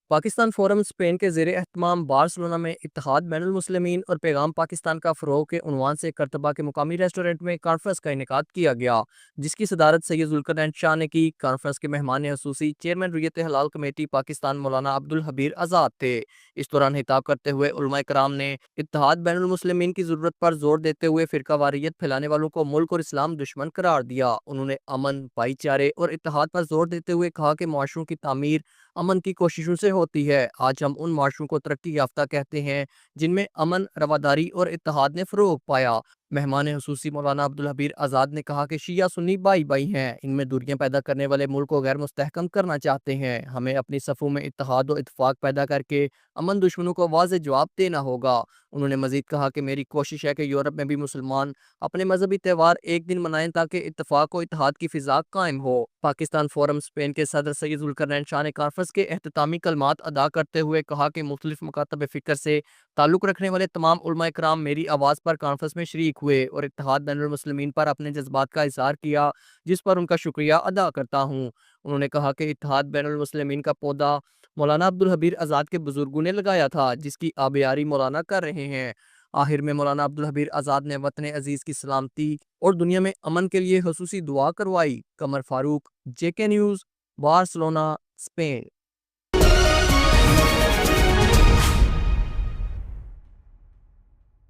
Pakistan forum Spain کے زیر اہتمام بارسلونا میں اتحاد بین المسلمین اور پیغام پاکستان کا فروغ کے عنوان سے کرتبہ کے مقامی ریسٹورنٹ میں کانفرنس کا انعقاد کیا گیا، جس کی صدارت سید ذوالقرنین شاہ نے کی۔ کانفرنس کے مہمان خصوصی چیئرمین ریت حلال کمیٹی پاکستان مولانا عبدالحبیر آزاد تھے۔ اس دوران خطاب کرتے ہوئے علماء کرام نے اتحاد بین المسلمین کی ضرورت پر زور دیتے ہوئے فرقہ واریت پھیلانے والوں کو ملک اور اسلام دشمن قرار دیا۔ انہوں نے امن، بھائی چارے اور اتحاد پر زور دیتے ہوئے کہا کہ معاشروں کی تعمیر امن کی کوششوں سے ہوتی ہے۔ آج ہم ان معاشروں کو ترقی یافتہ کہتے ہیں جن میں امن، رواداری اور اتحاد نے فروغ پایا۔ مہمان خصوصی مولانا عبدالحبیر آزاد نے کہا کہ شیعہ سنی بھائی بھائی ہیں، ان میں دوریاں پیدا کرنے والے ملک کو غیر مستحکم کرنا چاہتے ہیں۔ ہمیں اپنی صفوں میں اتحاد و اتفاق پیدا کر کے امن دشمنوں کو واضح جواب دینا ہوگا۔ انہوں نے مزید کہا کہ میری کوشش ہے کہ یورپ میں بھی مسلمان اپنے مذہبی تہوار ایک دن منائیں تاکہ اتفاق و اتحاد کی فضا قائم ہو۔ پاکستان فورم اسپین کے صدر سید ذوالقرنین شاہ نے کانفرنس کے اختتامی کلمات ادا کرتے ہوئے کہا کہ مختلف مکاتب فکر سے تعلق رکھنے والے تمام علماء کرام میری آواز پر کانفرنس میں شریک ہوئے اور اتحاد بین المسلمین پر اپنے جذبات کا اظہار کیا، جس پر ان کا شکریہ ادا کرتا ہوں۔ انہوں نے کہا کہ اتحاد بین المسلمین کا پودا مولانا عبدالحبیر آزاد کے بزرگوں نے لگایا تھا، جس کی آبیاری مولانا کر رہے ہیں۔ آخر میں مولانا عبدالحبیر آزاد نے وطن عزیز کی سلامتی اور دنیا میں امن کے لیے خصوصی دعا کروائی۔ قمر فاروق، JK نیوز، بارسلونا، اسپین۔